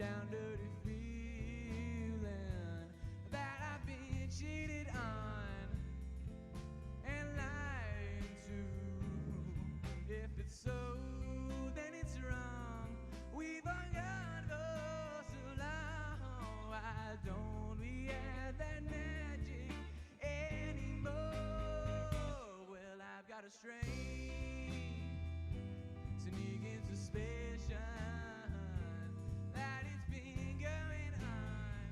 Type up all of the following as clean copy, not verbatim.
down dirty feeling that I've been cheated on and lied to. If it's so, then it's wrong. We've hung on for so long. Why don't we have that magic anymore? Well, I've got a strange sneaking suspicion that it's been going on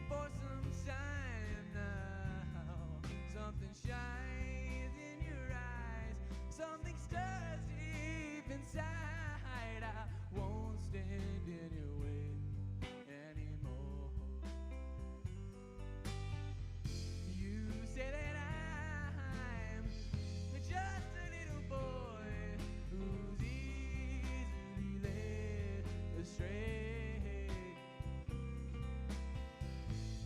for some time now. Something shines in your eyes, something stirs deep inside. I won't stand in your way anymore. You say that I'm just a little boy who's easily led astray.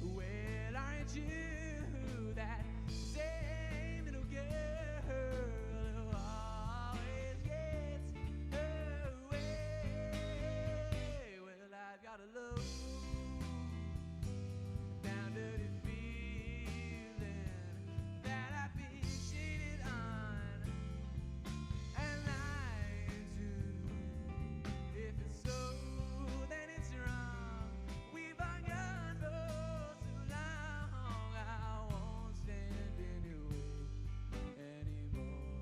Well, aren't you that same little girl who always gets her way? Well, I've got a low down dirty feeling that I've been cheated on and lied to. If it's so, then it's wrong. We've hung on for so long. I won't stand in your way anymore.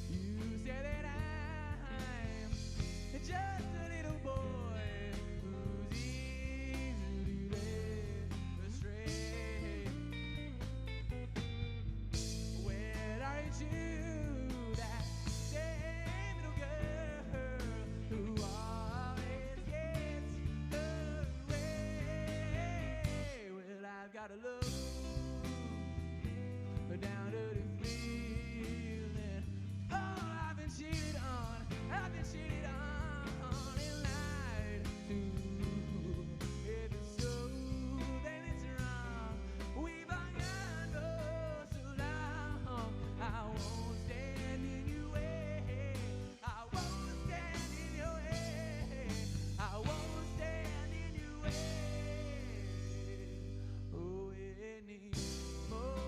You say that I'm just a little boy who's easily led astray. Well, aren't you that same little girl who always gets her way? Well, I've got a love down dirty feeling. Oh, I've been cheated on. I've been cheated on and lied to. If it's so, then it's wrong. We've hung on for so long. I won't stand in your way. I won't stand in your way. I won't stand in your way. Oh, anymore.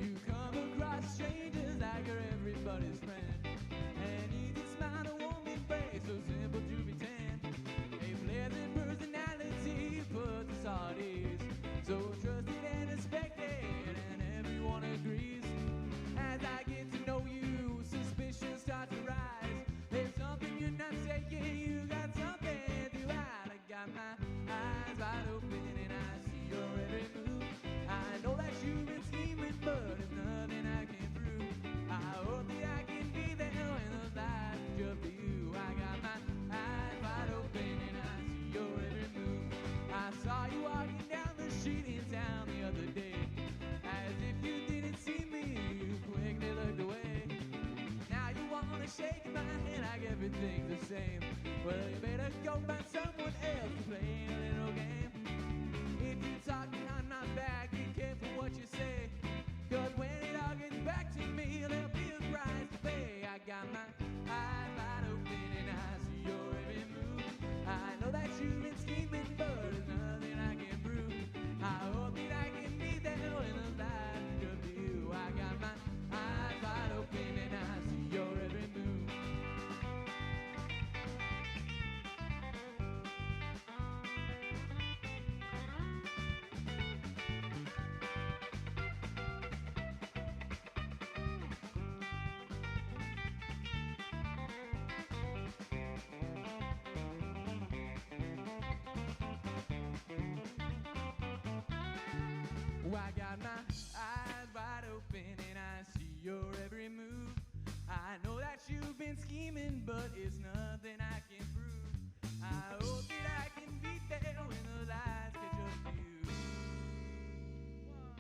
You come across strangers like you're everybody's friend, and you can smile a warm embrace, so simple to pretend. A pleasant personality puts us all at ease, so trusted and respected, and everyone agrees. As I get to know you, suspicion starts to rise. There's something you're not saying, you got something to hide. I got my eyes wide open and I see your every move. I know that you've been scheming, but it's nothing I can prove. I hope that I can be there when the lights jump to you. I got my eyes wide open and I see your every move. I saw you walking down the street in town the other day. As if you didn't see me, you quickly looked away. Now you wanna shake my hand like everything's the same. Well, you better go find someone else to play a little game. If you talk behind my back, be careful what you say, 'cause when it all gets back to me, there'll be a price to pay. I got my eyes wide open and I see your every move. I know that you've been scheming, but there's nothing I can prove. been scheming, but it's nothing I can prove. I hope that I can be there when the lights catch up to you. 1,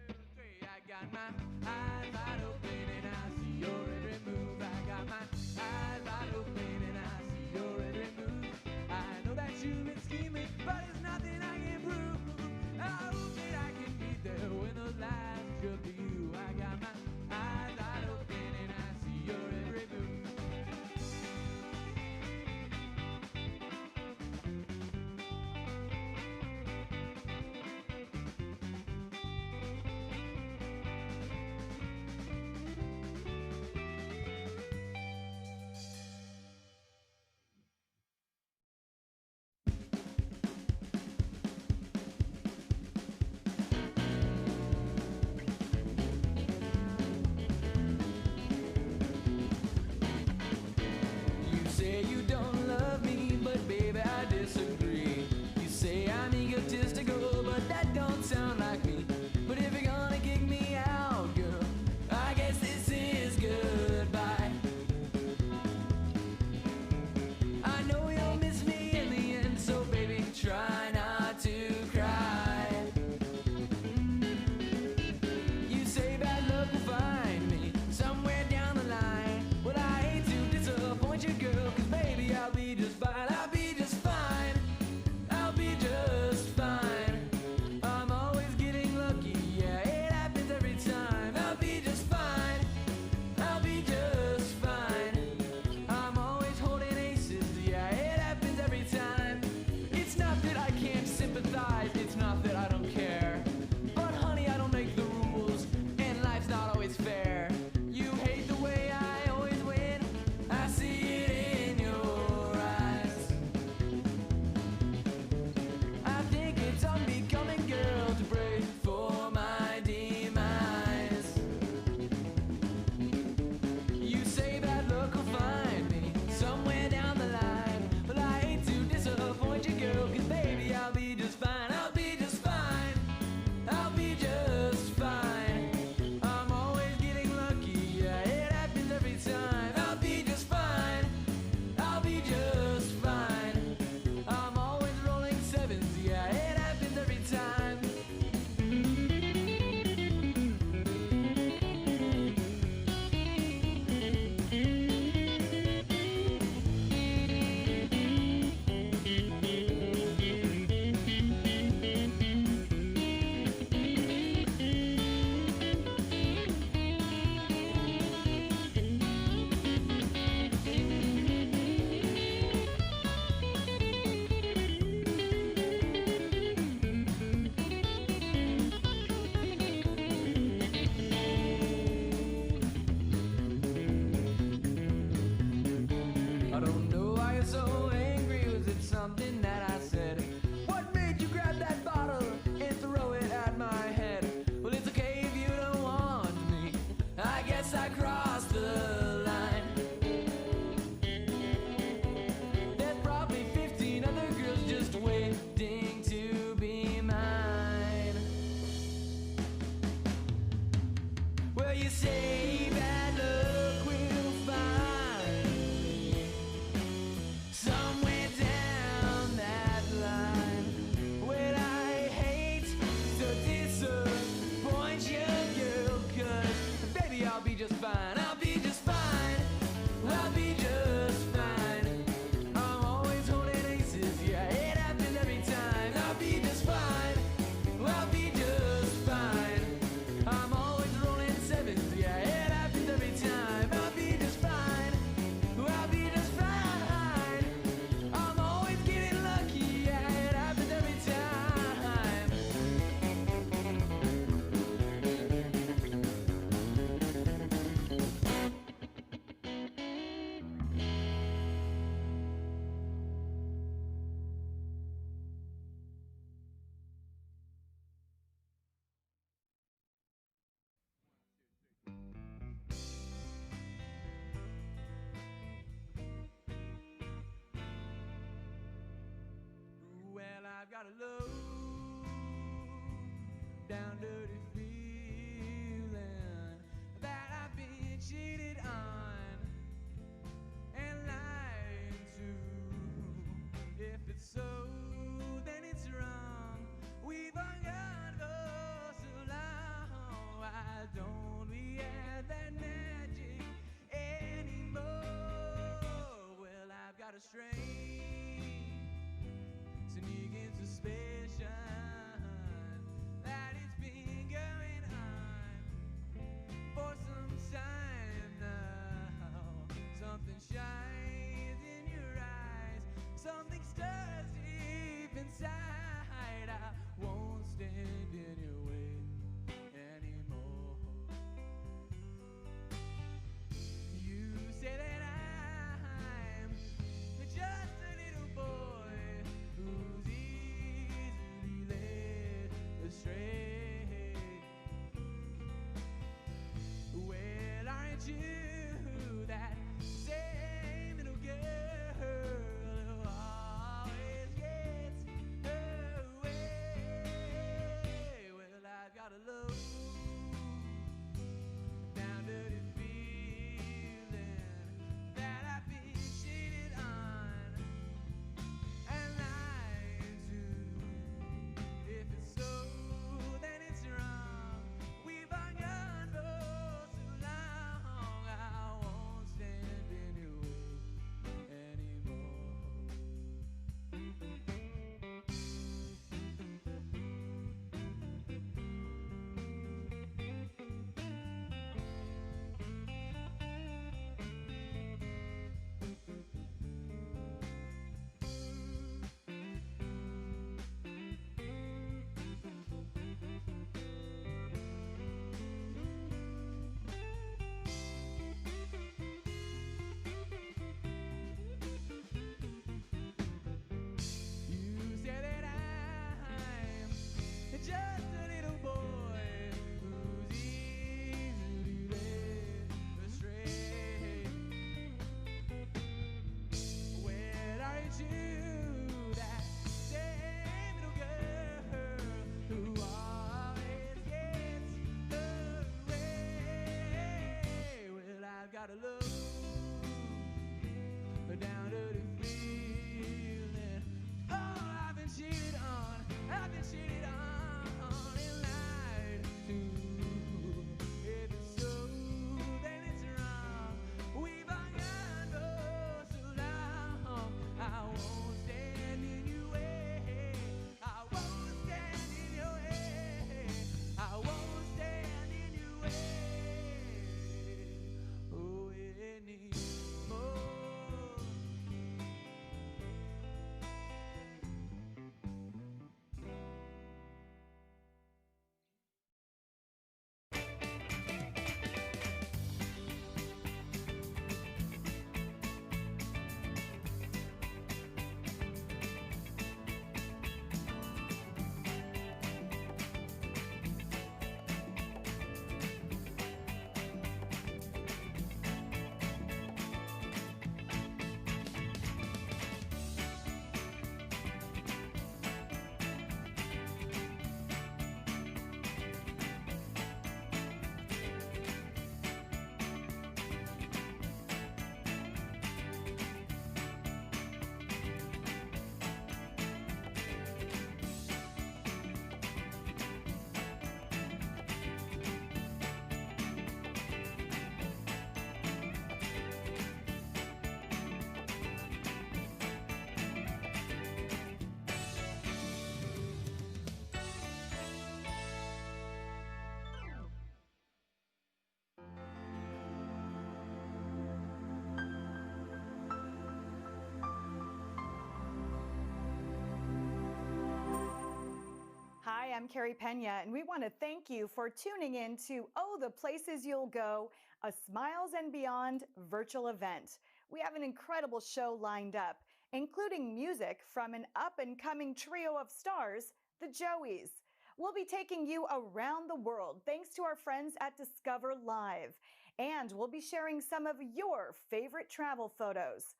2, 3. I got my eyes wide open and I see your every move. I got my eyes wide open and I see your every move. I know that you've been scheming, but it's nothing I can prove. I hope that I can be there when the lights catch up to you. I got my eyes wide open and I see your every move. You say you don't love me, but baby I disagree. You say I'm egotistical, but that don't sound like me. But if you're gonna kick me out, girl, I guess this is goodbye. I know you'll miss me in the end, so baby try not to cry. You say bad luck will find me somewhere down the line. Well, I hate to disappoint you, girl, 'cause baby I'll be just fine. I'll be just fine. I'll be just fine. I'm always getting lucky, yeah, it happens every time. I'll be just fine. I'll be just fine. I'm always holding aces, yeah, it happens every time. It's not that I can't sympathize, it's not that I don't care. But honey, I don't make the rules, and life's not always fair. You hate the way I always win, I see it in your eyes. I think it's unbecoming, girl, to pray for my demise. You say bad luck will find me somewhere down the line. But I hate to disappoint you, girl, 'cause baby I'll be just fine. I'll be just fine. I'll be just fine. I'm always getting lucky, yeah, it happens every time. I'll be just fine. I'll be just fine. I'm always rolling sevens, yeah, it happens every time. I don't know why you're so angry. Was it something that I said? What made you grab that bottle and throw it at my head? Well, it's okay if you don't want me. I guess I crossed the line. There's probably 15 other girls just waiting to be mine. Well, you say bad luck will find me somewhere down that line. Well, I hate to disappoint you, girl, 'cause baby I'll be just fine. I'll be just fine. I'll be just fine. I'm always holding aces, yeah, it happens every time. I'll be just fine. I'll be just fine. I'm always rolling sevens, yeah, it happens every time. I'll be just fine. I'll be just fine. I'm always getting lucky, yeah, it happens every time. Well, I've got a low down dirty feeling that I've been cheated on. why don't we have that magic anymore? Well, I've got a strange sneaking suspicion that it's been going on for some time now. Something shines in your eyes, something stirs deep inside. I won't stand in your way anymore. You say that I'm just a little boy who's easily led astray. Well, aren't you that same little girl who always gets her way? Well, I've got a low down dirty feeling that I've been cheated on and lied to. If it's so, then it's wrong. We've been gone for so long. I won't stand in your way anymore. You say that I'm just a little boy who's easily led astray. Well, aren't you that same little girl who always gets her way? Well, I've got a love down dirty feeling. Oh, I've been cheated on. I've been cheated on and lied to. If it's so, then it's wrong. We've been gone for so long. I won't stand in your way. I won't stand in your way. I won't stand in your way. Oh, anymore. Hi, I'm Carrie Pena, and we want to thank you for tuning in to Oh, the Places You'll Go, a Smiles and Beyond virtual event. We have an incredible show lined up, including music from an up-and-coming trio of stars, the Joeys. We'll be taking you around the world thanks to our friends at Discover Live, and we'll be sharing some of your favorite travel photos.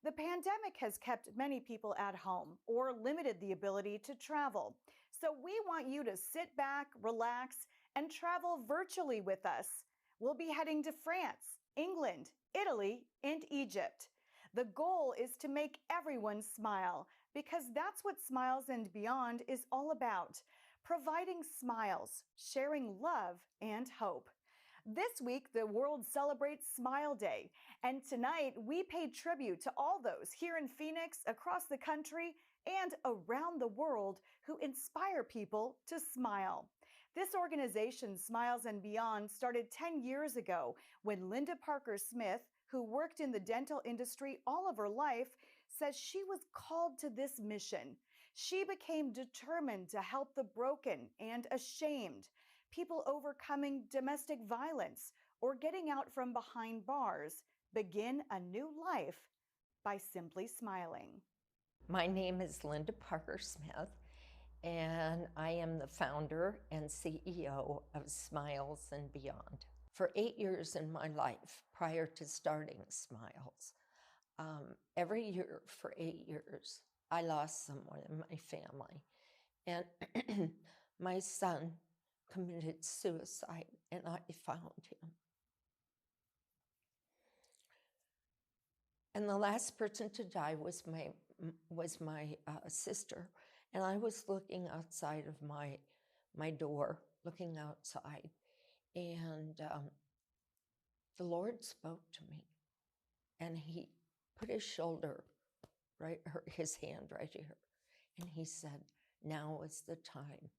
The pandemic has kept many people at home or limited the ability to travel. So we want you to sit back, relax, and travel virtually with us. We'll be heading to France, England, Italy, and Egypt. The goal is to make everyone smile because that's what Smiles and Beyond is all about. providing smiles, sharing love and hope. This week, the world celebrates Smile Day, and tonight we pay tribute to all those here in Phoenix, across the country, and around the world who inspire people to smile. This organization, Smiles and Beyond, started 10 years ago when Linda Parker Smith, who worked in the dental industry all of her life, says she was called to this mission. She became determined to help the broken and ashamed, people overcoming domestic violence or getting out from behind bars, begin a new life by simply smiling. My name is Linda Parker Smith, and I am the founder and CEO of Smiles and Beyond. For 8 years in my life, prior to starting Smiles, every year for 8 years, I lost someone in my family. And my son committed suicide, and I found him. And the last person to die was my sister. And I was looking outside of my door, looking outside, and the Lord spoke to me, and he put his shoulder, his hand right here, and he said, "Now is the time.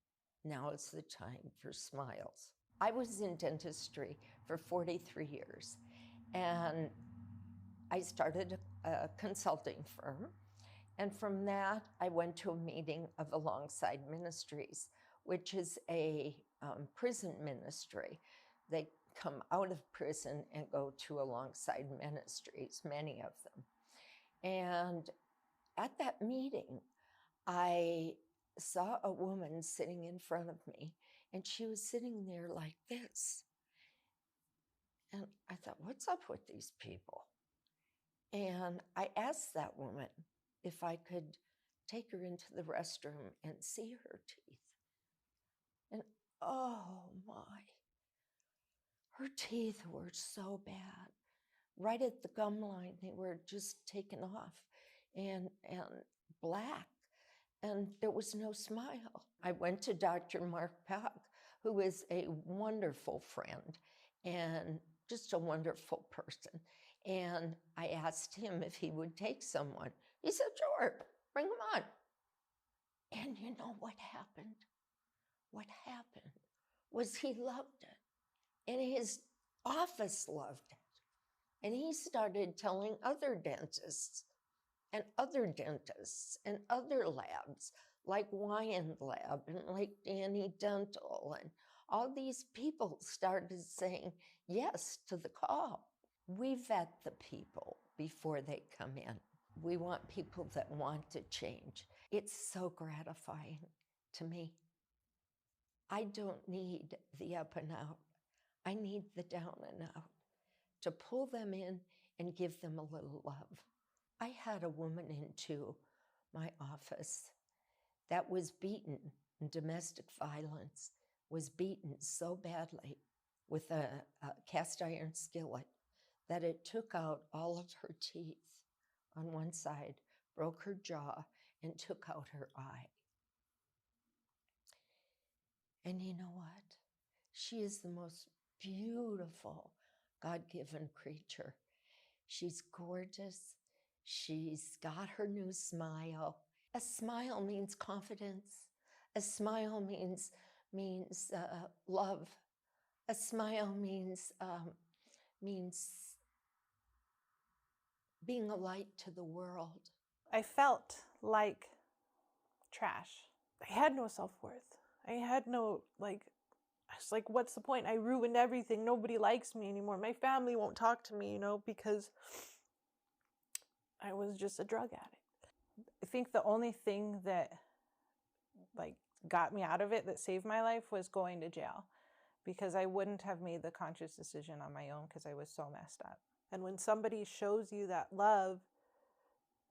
Now is the time for smiles." I was in dentistry for 43 years, and I started a consulting firm. And from that, I went to a meeting of Alongside Ministries, which is a prison ministry. They come out of prison and go to Alongside Ministries, many of them. And at that meeting, I saw a woman sitting in front of me, and she was sitting there like this. And I thought, what's up with these people? And I asked that woman if I could take her into the restroom and see her teeth. And oh my, her teeth were so bad. Right at the gum line, they were just taken off and black, and there was no smile. I went to Dr. Mark Peck, who is a wonderful friend and just a wonderful person. And I asked him if he would take someone. He said, "Sure, bring him on." And you know what happened? What happened was he loved it, and his office loved it. And he started telling other dentists and other dentists and other labs, like Wiand Lab and like Danny Dental, and all these people started saying yes to the call. We vet the people before they come in. We want people that want to change. It's so gratifying to me. I don't need the up and out. I need the down and out to pull them in and give them a little love. I had a woman into my office that was beaten in domestic violence, was beaten so badly with a cast iron skillet that it took out all of her teeth on one side, broke her jaw, and took out her eye. And you know what? She is the most beautiful, God-given creature. She's gorgeous. She's got her new smile. A smile means confidence. A smile means love. A smile means being a light to the world. I felt like trash. I had no self-worth. I had no, I was like, what's the point? I ruined everything. Nobody likes me anymore. My family won't talk to me, because I was just a drug addict. I think the only thing that got me out of it, that saved my life, was going to jail, because I wouldn't have made the conscious decision on my own because I was so messed up. And when somebody shows you that love,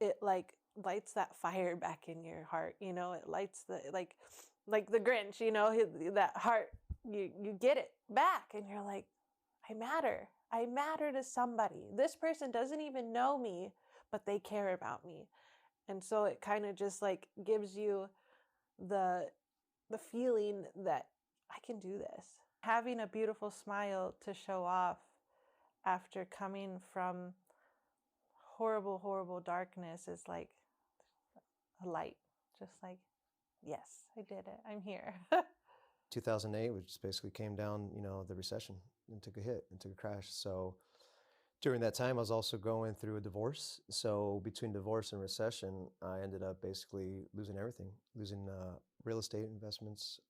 it lights that fire back in your heart, it lights the, like the Grinch, that heart, you get it back, and you're like, I matter to somebody. This person doesn't even know me, but they care about me. And so it kind of just gives you the the feeling that I can do this. Having a beautiful smile to show off after coming from horrible, horrible darkness is like a light. Just like, yes, I did it. I'm here. 2008, which basically came down, the recession and took a hit and took a crash. So during that time, I was also going through a divorce. So between divorce and recession, I ended up basically losing everything, losing real estate investments,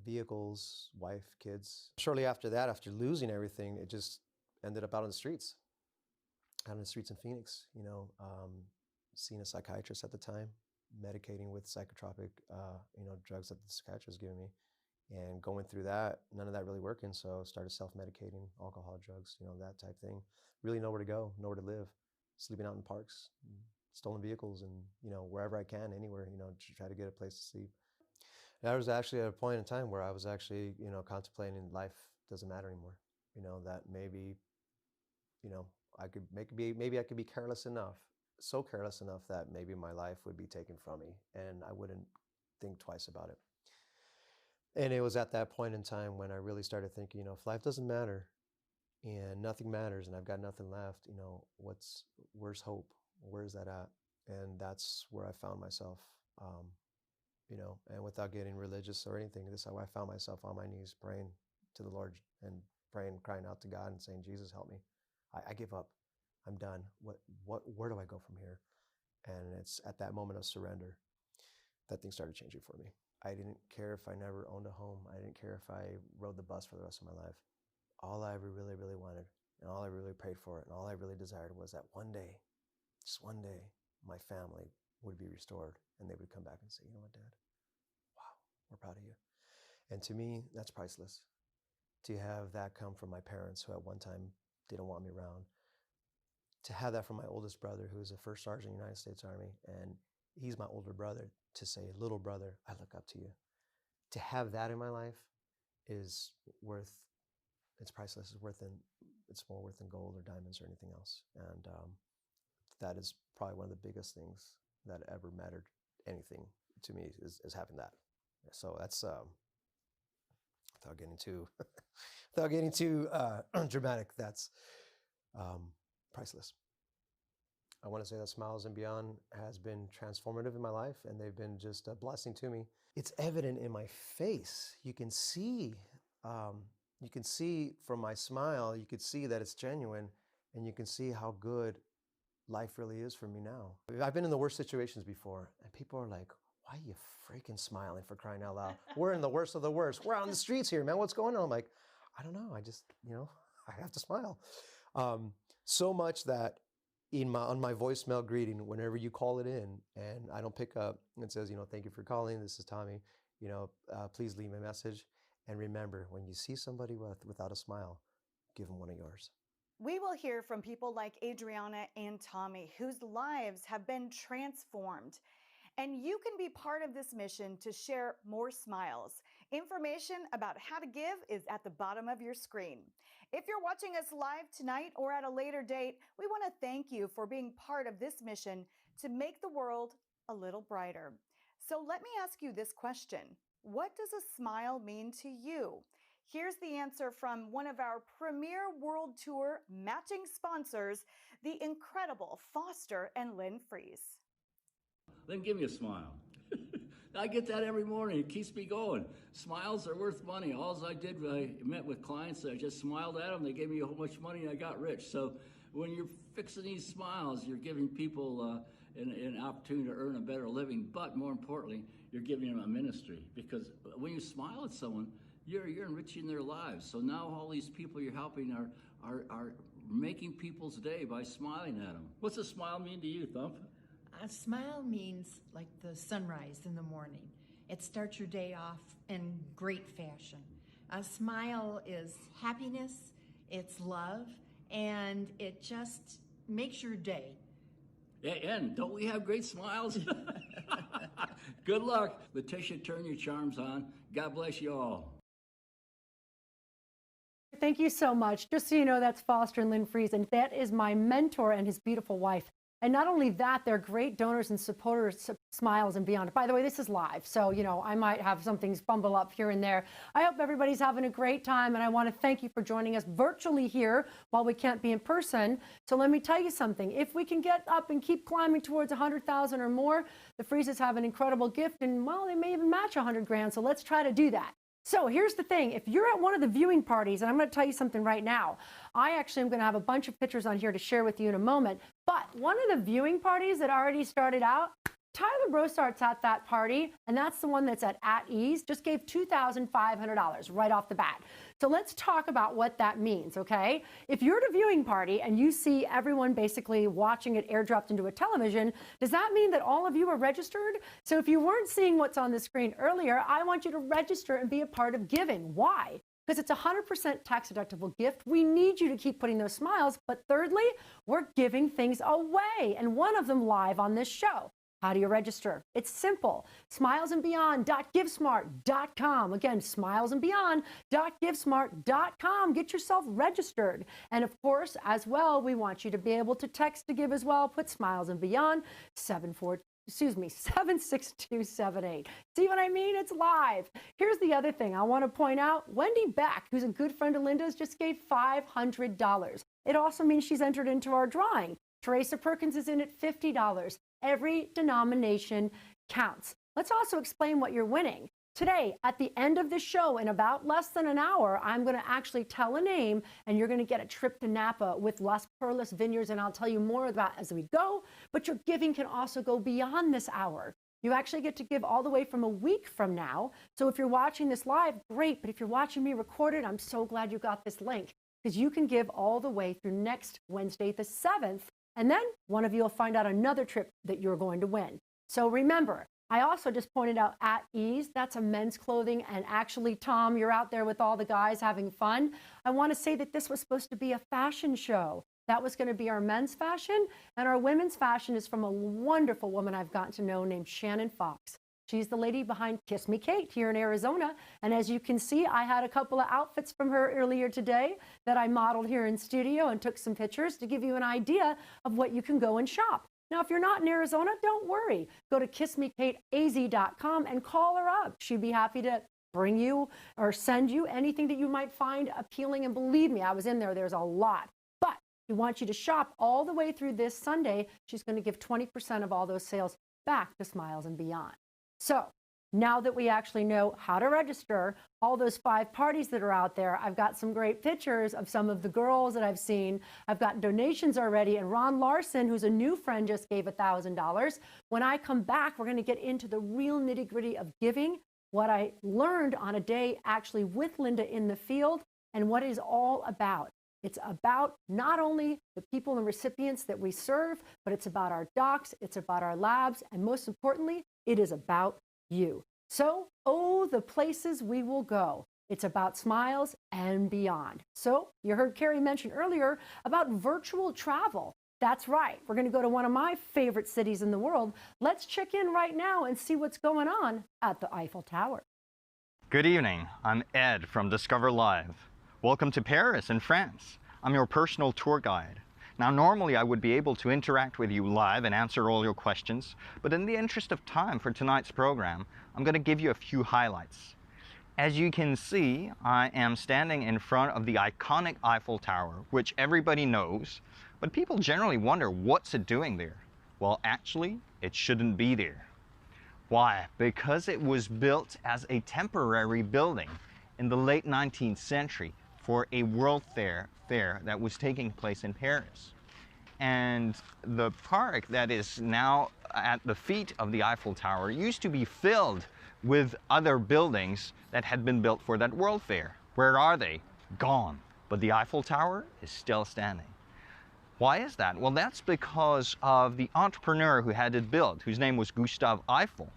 vehicles, wife, kids. Shortly after that, after losing everything, it just ended up out in the streets in Phoenix, seeing a psychiatrist at the time, medicating with psychotropic, drugs that the psychiatrist was giving me. And going through that, none of that really working. So started self-medicating, alcohol, drugs, that type thing. Really nowhere to go, nowhere to live, sleeping out in parks, stolen vehicles, and, wherever I can, anywhere, to try to get a place to sleep. And I was actually at a point in time where I was actually, contemplating life doesn't matter anymore. That maybe, maybe I could be careless enough, so careless enough that maybe my life would be taken from me and I wouldn't think twice about it. And it was at that point in time when I really started thinking, if life doesn't matter and nothing matters and I've got nothing left, where's hope? Where's that at? And that's where I found myself, and without getting religious or anything, this is how I found myself on my knees praying to the Lord and praying, crying out to God and saying, Jesus, help me. I give up. I'm done. Where do I go from here? And it's at that moment of surrender that things started changing for me. I didn't care if I never owned a home. I didn't care if I rode the bus for the rest of my life. All I ever really, really wanted, and all I really prayed for, and all I really desired was that one day, just one day, my family would be restored, and they would come back and say, you know what, Dad? Wow, we're proud of you. And to me, that's priceless. To have that come from my parents, who at one time didn't want me around. To have that from my oldest brother, who is a first sergeant in the United States Army, and he's my older brother, to say, little brother, I look up to you. To have that in my life is worth, it's priceless. It's more worth than gold or diamonds or anything else. And that is probably one of the biggest things that ever mattered anything to me is having that. So that's, without getting too dramatic, that's priceless. I want to say that Smiles and Beyond has been transformative in my life, and they've been just a blessing to me. It's evident in my face. You can see from my smile, you could see that it's genuine, and you can see how good life really is for me now. I've been in the worst situations before, and people are like, why are you freaking smiling, for crying out loud? We're in the worst of the worst. We're on the streets here, man. What's going on? I'm like, I don't know. I just, I have to smile. So much that on my voicemail greeting, whenever you call it in and I don't pick up, it says, thank you for calling. This is Tommy. Please leave a message. And remember, when you see somebody without a smile, give them one of yours. We will hear from people like Adriana and Tommy, whose lives have been transformed. And you can be part of this mission to share more smiles. Information about how to give is at the bottom of your screen. If you're watching us live tonight or at a later date, we want to thank you for being part of this mission to make the world a little brighter. So let me ask you this question. What does a smile mean to you? Here's the answer from one of our premier World Tour matching sponsors, the incredible Foster and Lynn Frye. Then give me a smile. I get that every morning. It keeps me going. Smiles are worth money. All I did, I met with clients, I just smiled at them. They gave me a whole bunch of money and I got rich. So when you're fixing these smiles, you're giving people an opportunity to earn a better living. But more importantly, you're giving them a ministry. Because when you smile at someone, you're enriching their lives. So now all these people you're helping are making people's day by smiling at them. What's a smile mean to you, Thump? A smile means like the sunrise in the morning. It starts your day off in great fashion. A smile is happiness, it's love, and it just makes your day. And don't we have great smiles? Good luck. Letitia, turn your charms on. God bless you all. Thank you so much. Just so you know, that's Foster and Lynn Frye, and that is my mentor and his beautiful wife. And not only that, they're great donors and supporters of Smiles and Beyond. By the way, this is live, so, you know, I might have some things bumble up here and there. I hope everybody's having a great time, and I want to thank you for joining us virtually here while we can't be in person. So let me tell you something. If we can get up and keep climbing towards 100,000 or more, the Freezes have an incredible gift, and, well, they may even match 100 grand, so let's try to do that. So here's the thing. If you're at one of the viewing parties, and I'm going to tell you something right now, I actually am going to have a bunch of pictures on here to share with you in a moment. But one of the viewing parties that already started out, Tyler Brosart's at that party, and that's the one that's at Ease, just gave $2,500 right off the bat. So let's talk about what that means, okay? If you're at a viewing party and you see everyone basically watching it airdropped into a television, does that mean that all of you are registered? So if you weren't seeing what's on the screen earlier, I want you to register and be a part of giving. Why? Because it's a 100% tax-deductible gift. We need you to keep putting those smiles. But thirdly, we're giving things away, and one of them live on this show. How do you register? It's simple. smilesandbeyond.givesmart.com. Again, smilesandbeyond.givesmart.com. Get yourself registered. And of course, as well, we want you to be able to text to give as well. Put Smiles and Beyond 76278. See what I mean? It's live. Here's the other thing I want to point out. Wendy Beck, who's a good friend of Linda's, just gave $500. It also means she's entered into our drawing. Teresa Perkins is in at $50. Every denomination counts. Let's also explain what you're winning. Today, at the end of the show, in about less than an hour, I'm going to actually tell a name, and you're going to get a trip to Napa with Las Perlas Vineyards, and I'll tell you more about as we go. But your giving can also go beyond this hour. You actually get to give all the way from a week from now. So if you're watching this live, great. But if you're watching me recorded, I'm so glad you got this link, because you can give all the way through next Wednesday, the 7th. And then one of you will find out another trip that you're going to win. So remember, I also just pointed out At Ease, that's a men's clothing. And actually, Tom, you're out there with all the guys having fun. I want to say that this was supposed to be a fashion show. That was going to be our men's fashion. And our women's fashion is from a wonderful woman I've gotten to know named Shannon Fox. She's the lady behind Kiss Me Kate here in Arizona. And as you can see, I had a couple of outfits from her earlier today that I modeled here in studio and took some pictures to give you an idea of what you can go and shop. Now, if you're not in Arizona, don't worry. Go to kissmekateaz.com and call her up. She'd be happy to bring you or send you anything that you might find appealing. And believe me, I was in there. There's a lot. But we want you to shop all the way through this Sunday. She's going to give 20% of all those sales back to Smiles and Beyond. So now that we actually know how to register, all those 5 parties that are out there, I've got some great pictures of some of the girls that I've seen. I've got donations already, and Ron Larson, who's a new friend, just gave $1,000. When I come back, we're going to get into the real nitty-gritty of giving, what I learned on a day actually with Linda in the field, and what it is all about. It's about not only the people and recipients that we serve, but it's about our docs, it's about our labs, and most importantly, it is about you. So, oh, the places we will go. It's about Smiles and Beyond. So, you heard Carrie mention earlier about virtual travel. That's right. We're going to go to one of my favorite cities in the world. Let's check in right now and see what's going on at the Eiffel Tower. Good evening. I'm Ed from Discover Live. Welcome to Paris in France. I'm your personal tour guide. Now, normally I would be able to interact with you live and answer all your questions, but in the interest of time for tonight's program, I'm going to give you a few highlights. As you can see, I am standing in front of the iconic Eiffel Tower, which everybody knows, but people generally wonder, what's it doing there? Well, actually, it shouldn't be there. Why? Because it was built as a temporary building in the late 19th century for a World Fair that was taking place in Paris. And the park that is now at the feet of the Eiffel Tower used to be filled with other buildings that had been built for that World Fair. Where are they? Gone. But the Eiffel Tower is still standing. Why is that? Well, that's because of the entrepreneur who had it built, whose name was Gustave Eiffel.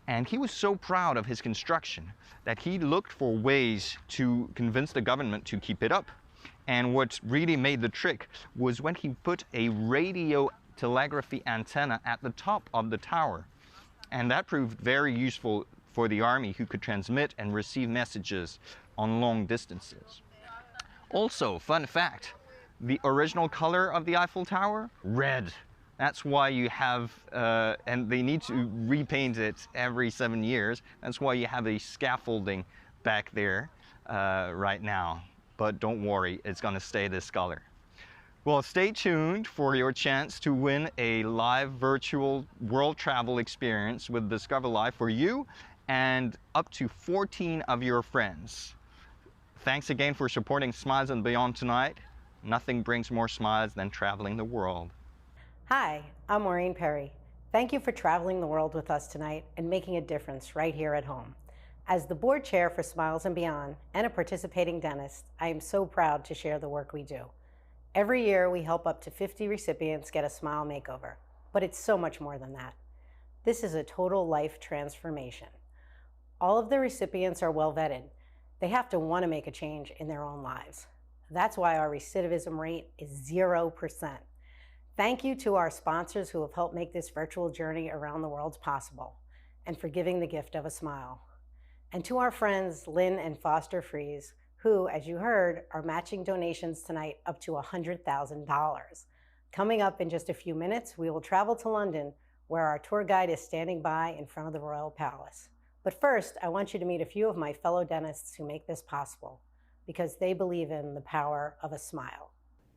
And he was so proud of his construction that he looked for ways to convince the government to keep it up. And what really made the trick was when he put a radio telegraphy antenna at the top of the tower. And that proved very useful for the army, who could transmit and receive messages on long distances. Also, fun fact, the original color of the Eiffel Tower? Red. That's why you have, and they need to repaint it every 7 years. That's why you have a scaffolding back there right now. But don't worry, it's gonna stay this color. Well, stay tuned for your chance to win a live virtual world travel experience with Discover Live for you and up to 14 of your friends. Thanks again for supporting Smiles and Beyond tonight. Nothing brings more smiles than traveling the world. Hi, I'm Maureen Perry. Thank you for traveling the world with us tonight and making a difference right here at home. As the board chair for Smiles and Beyond and a participating dentist, I am so proud to share the work we do. Every year, we help up to 50 recipients get a smile makeover, but it's so much more than that. This is a total life transformation. All of the recipients are well vetted. They have to want to make a change in their own lives. That's why our recidivism rate is 0%. Thank you to our sponsors who have helped make this virtual journey around the world possible, and for giving the gift of a smile. And to our friends, Lynn and Foster Frye, who, as you heard, are matching donations tonight up to $100,000. Coming up in just a few minutes, we will travel to London, where our tour guide is standing by in front of the Royal Palace. But first, I want you to meet a few of my fellow dentists who make this possible, because they believe in the power of a smile.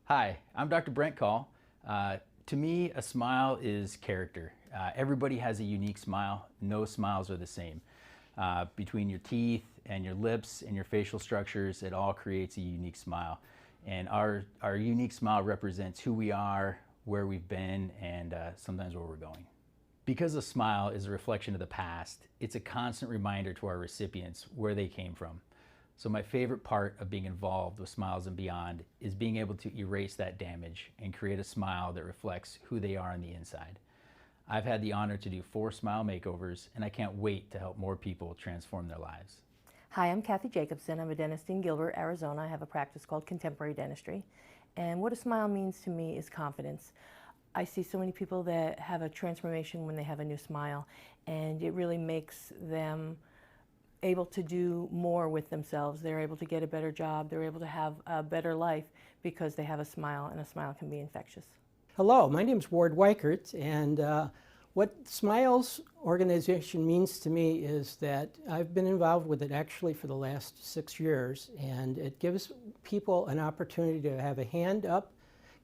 Hi, I'm Dr. Brent Call. To me, a smile is character. Everybody has a unique smile. No smiles are the same. Between your teeth and your lips and your facial structures, it all creates a unique smile. And our unique smile represents who we are, where we've been, and sometimes where we're going. Because a smile is a reflection of the past, it's a constant reminder to our recipients where they came from. So my favorite part of being involved with Smiles and Beyond is being able to erase that damage and create a smile that reflects who they are on the inside. I've had the honor to do 4 smile makeovers, and I can't wait to help more people transform their lives. Hi, I'm Kathy Jacobson. I'm a dentist in Gilbert, Arizona. I have a practice called Contemporary Dentistry. And what a smile means to me is confidence. I see so many people that have a transformation when they have a new smile, and it really makes them able to do more with themselves. They're able to get a better job. They're able to have a better life because they have a smile, and a smile can be infectious. Hello, my name is Ward Weichert, and what Smiles organization means to me is that I've been involved with it actually for the last 6 years, and it gives people an opportunity to have a hand up,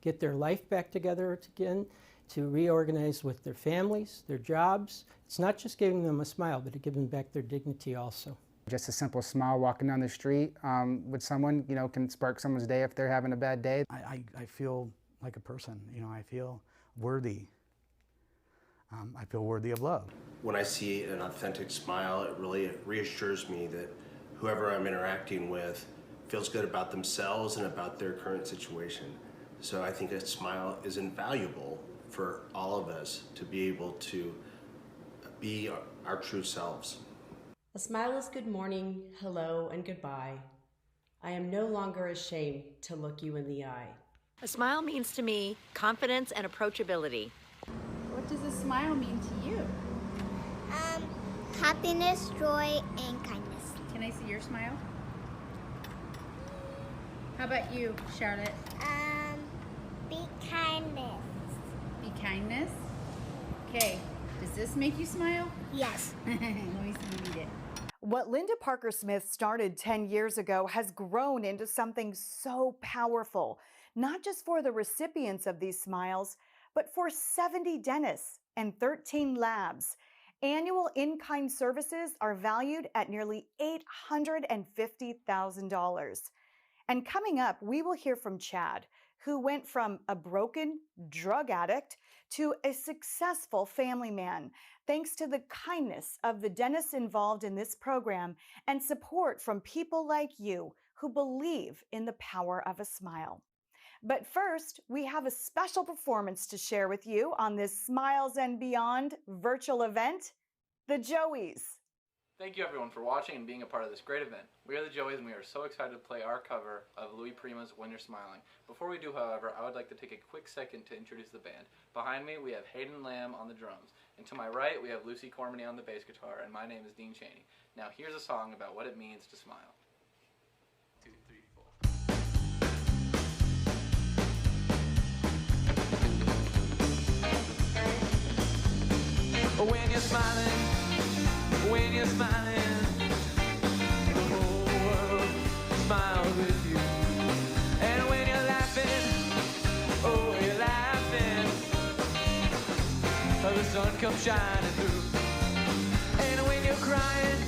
get their life back together again, to reorganize with their families, their jobs. It's not just giving them a smile, but to give them back their dignity also. Just a simple smile walking down the street with someone, can spark someone's day if they're having a bad day. I feel like a person, I feel worthy. I feel worthy of love. When I see an authentic smile, it really reassures me that whoever I'm interacting with feels good about themselves and about their current situation. So I think a smile is invaluable for all of us to be able to be our true selves. A smile is good morning, hello, and goodbye. I am no longer ashamed to look you in the eye. A smile means to me confidence and approachability. What does a smile mean to you? Happiness, joy, and kindness. Can I see your smile? How about you, Charlotte? Be kindness. Be kindness? Okay, does this make you smile? Yes. Let me see you eat it. What Linda Parker Smith started 10 years ago has grown into something so powerful, not just for the recipients of these smiles, but for 70 dentists and 13 labs. Annual in-kind services are valued at nearly $850,000. And coming up, we will hear from Chad, who went from a broken drug addict to a successful family man, thanks to the kindness of the dentists involved in this program and support from people like you who believe in the power of a smile. But first, we have a special performance to share with you on this Smiles and Beyond virtual event, the Joeys. Thank you everyone for watching and being a part of this great event. We are the Joeys and we are so excited to play our cover of Louis Prima's When You're Smiling. Before we do, however, I would like to take a quick second to introduce the band. Behind me we have Hayden Lamb on the drums, and to my right we have Lucy Cormany on the bass guitar, and my name is Dean Cheney. Now here's a song about what it means to smile. 2, 3, 4. When you're smiling, when you're smiling, the whole world smiles with you. And when you're laughing, oh, you're laughing, the sun comes shining through. And when you're crying,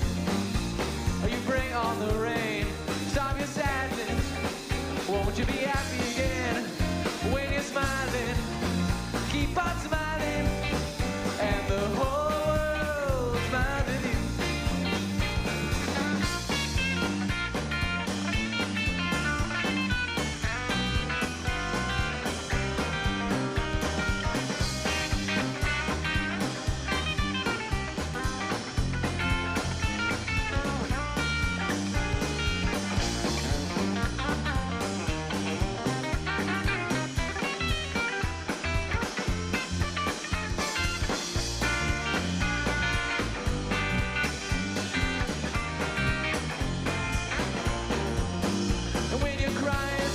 you bring on the rain. Stop your sadness, won't you be happy again? When you're smiling, keep on smiling, and the whole world smiles with you. And when you're crying,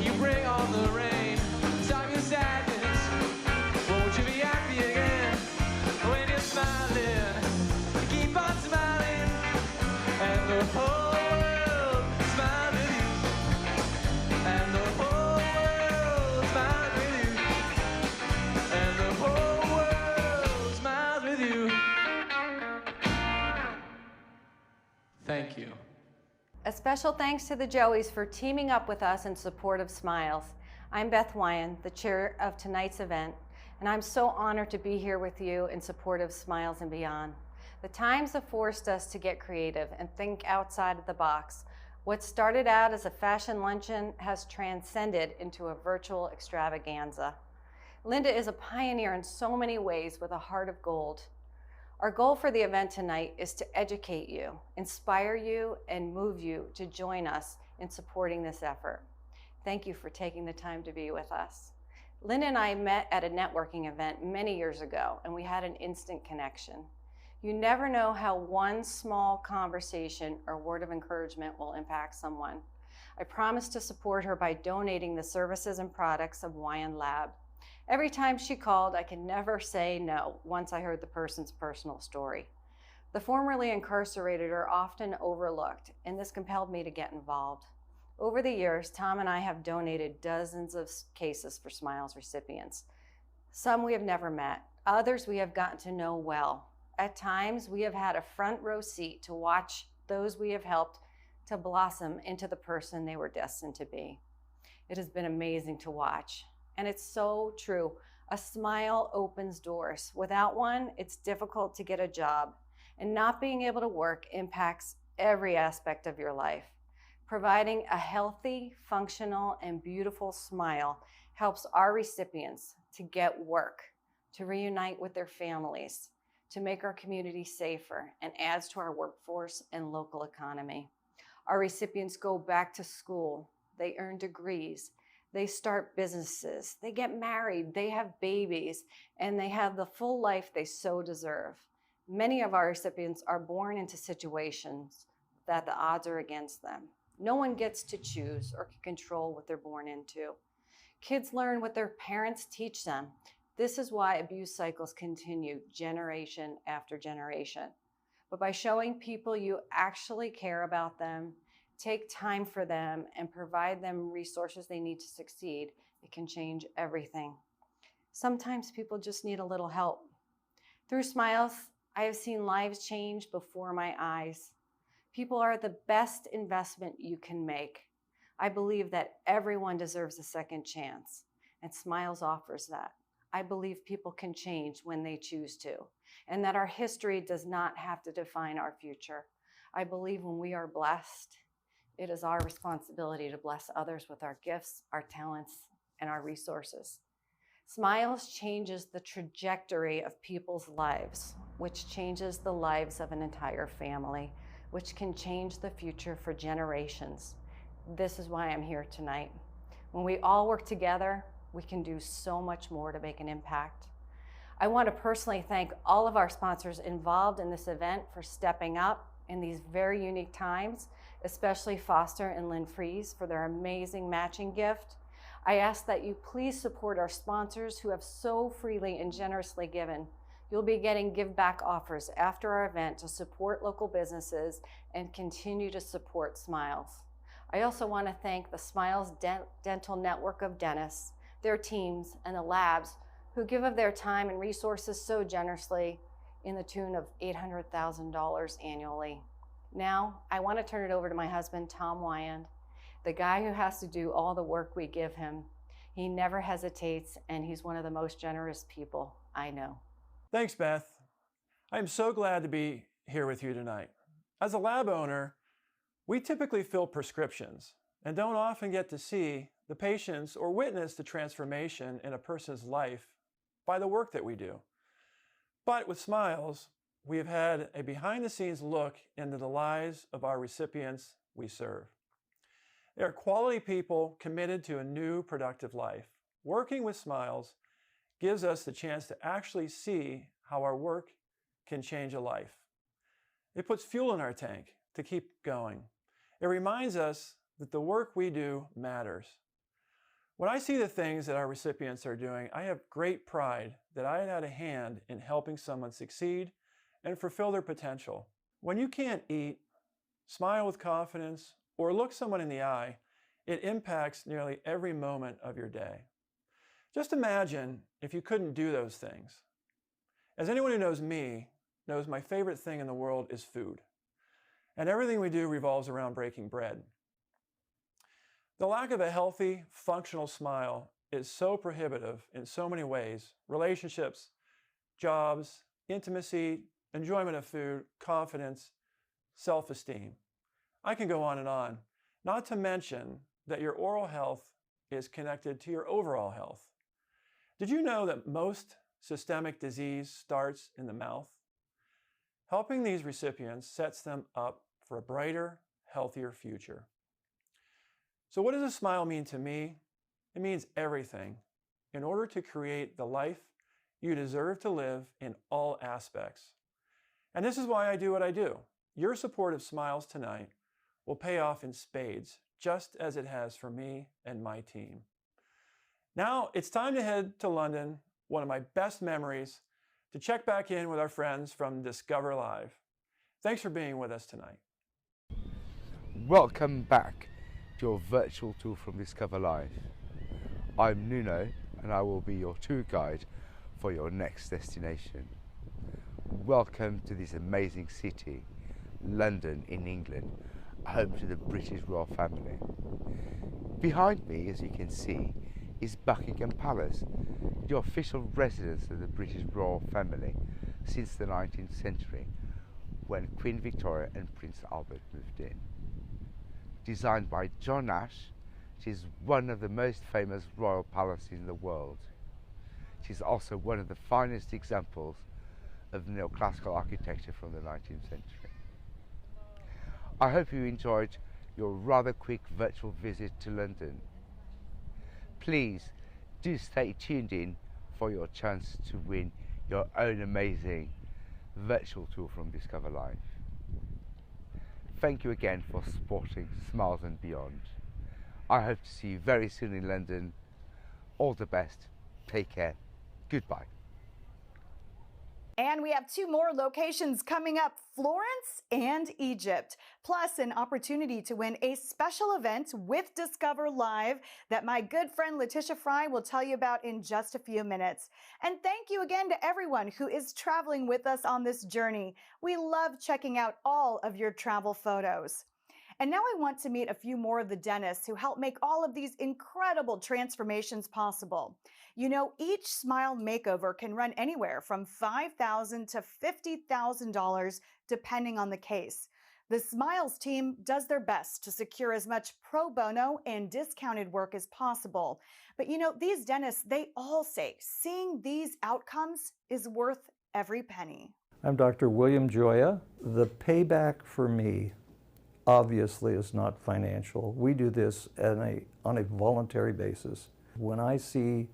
you bring on the rain. Stop your sadness, won't you be happy again? When you're smiling, keep on smiling, and the whole world smiles with you. And the whole world smiles with you. And the whole world smiles with you. Thank you. A special thanks to the Joeys for teaming up with us in support of Smiles. I'm Beth Wiand, the chair of tonight's event, and I'm so honored to be here with you in support of Smiles and Beyond. The times have forced us to get creative and think outside of the box. What started out as a fashion luncheon has transcended into a virtual extravaganza. Linda is a pioneer in so many ways with a heart of gold. Our goal for the event tonight is to educate you, inspire you, and move you to join us in supporting this effort. Thank you for taking the time to be with us. Linda and I met at a networking event many years ago, and we had an instant connection. You never know how one small conversation or word of encouragement will impact someone. I promised to support her by donating the services and products of Wiand Lab. Every time she called, I could never say no once I heard the person's personal story. The formerly incarcerated are often overlooked, and this compelled me to get involved. Over the years, Tom and I have donated dozens of cases for Smiles recipients. Some we have never met, others we have gotten to know well. At times, we have had a front row seat to watch those we have helped to blossom into the person they were destined to be. It has been amazing to watch. And it's so true. A smile opens doors. Without one, it's difficult to get a job. And not being able to work impacts every aspect of your life. Providing a healthy, functional, and beautiful smile helps our recipients to get work, to reunite with their families, to make our community safer, and adds to our workforce and local economy. Our recipients go back to school. They earn degrees. They start businesses, they get married, they have babies, and they have the full life they so deserve. Many of our recipients are born into situations that the odds are against them. No one gets to choose or can control what they're born into. Kids learn what their parents teach them. This is why abuse cycles continue generation after generation. But by showing people you actually care about them, take time for them, and provide them resources they need to succeed, it can change everything. Sometimes people just need a little help. Through Smiles, I have seen lives change before my eyes. People are the best investment you can make. I believe that everyone deserves a second chance, and Smiles offers that. I believe people can change when they choose to, and that our history does not have to define our future. I believe when we are blessed, it is our responsibility to bless others with our gifts, our talents, and our resources. Smiles changes the trajectory of people's lives, which changes the lives of an entire family, which can change the future for generations. This is why I'm here tonight. When we all work together, we can do so much more to make an impact. I want to personally thank all of our sponsors involved in this event for stepping up in these very unique times, especially Foster and Lynn Fries for their amazing matching gift. I ask that you please support our sponsors who have so freely and generously given. You'll be getting give back offers after our event to support local businesses and continue to support Smiles. I also want to thank the Smiles Dental Network of dentists, their teams, and the labs who give of their time and resources so generously in the tune of $800,000 annually. Now, I want to turn it over to my husband, Tom Wiand, the guy who has to do all the work we give him. He never hesitates, and he's one of the most generous people I know. Thanks, Beth. I'm so glad to be here with you tonight. As a lab owner, we typically fill prescriptions and don't often get to see the patients or witness the transformation in a person's life by the work that we do. But with Smiles, we have had a behind-the-scenes look into the lives of our recipients we serve. They are quality people committed to a new, productive life. Working with Smiles gives us the chance to actually see how our work can change a life. It puts fuel in our tank to keep going. It reminds us that the work we do matters. When I see the things that our recipients are doing, I have great pride that I had a hand in helping someone succeed and fulfill their potential. When you can't eat, smile with confidence, or look someone in the eye, it impacts nearly every moment of your day. Just imagine if you couldn't do those things. As anyone who knows me knows, my favorite thing in the world is food. And everything we do revolves around breaking bread. The lack of a healthy, functional smile is so prohibitive in so many ways: relationships, jobs, intimacy, enjoyment of food, confidence, self-esteem. I can go on, not to mention that your oral health is connected to your overall health. Did you know that most systemic disease starts in the mouth? Helping these recipients sets them up for a brighter, healthier future. So what does a smile mean to me? It means everything in order to create the life you deserve to live in all aspects. And this is why I do what I do. Your support of Smiles tonight will pay off in spades, just as it has for me and my team. Now it's time to head to London, one of my best memories, to check back in with our friends from Discover Live. Thanks for being with us tonight. Welcome back to your virtual tour from Discover Live. I'm Nuno and I will be your tour guide for your next destination. Welcome to this amazing city, London in England, home to the British royal family. Behind me, as you can see, is Buckingham Palace, the official residence of the British royal family since the 19th century, when Queen Victoria and Prince Albert moved in. Designed by John Nash, it is one of the most famous royal palaces in the world. It is also one of the finest examples of neoclassical architecture from the 19th century. I hope you enjoyed your rather quick virtual visit to London. Please do stay tuned in for your chance to win your own amazing virtual tour from Discover Live. Thank you again for supporting Smiles and Beyond. I hope to see you very soon in London. All the best. Take care. Goodbye. And we have 2 more locations coming up, Florence and Egypt, plus an opportunity to win a special event with Discover Live that my good friend Letitia Frye will tell you about in just a few minutes. And thank you again to everyone who is traveling with us on this journey. We love checking out all of your travel photos. And now I want to meet a few more of the dentists who help make all of these incredible transformations possible. You know, each smile makeover can run anywhere from $5,000 to $50,000 depending on the case. The Smiles team does their best to secure as much pro bono and discounted work as possible. But you know, these dentists, they all say seeing these outcomes is worth every penny. I'm Dr. William Joya. The payback for me obviously is not financial. We do this on a voluntary basis. When I see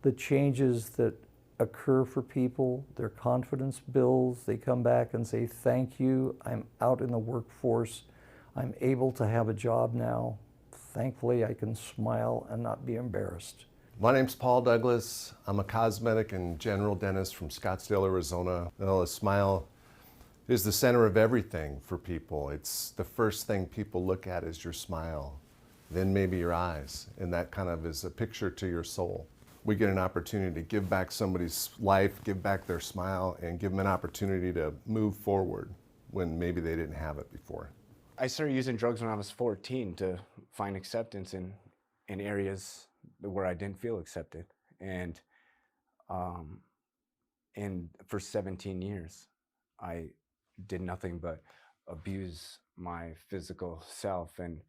the changes that occur for people, their confidence builds, they come back and say, thank you, I'm out in the workforce, I'm able to have a job now. Thankfully, I can smile and not be embarrassed. My name's Paul Douglas. I'm a cosmetic and general dentist from Scottsdale, Arizona. Well, a smile is the center of everything for people. It's the first thing people look at is your smile, then maybe your eyes, and that kind of is a picture to your soul. We get an opportunity to give back somebody's life, give back their smile, and give them an opportunity to move forward when maybe they didn't have it before. I started using drugs when I was 14 to find acceptance in areas where I didn't feel accepted. And for 17 years, I did nothing but abuse my physical self and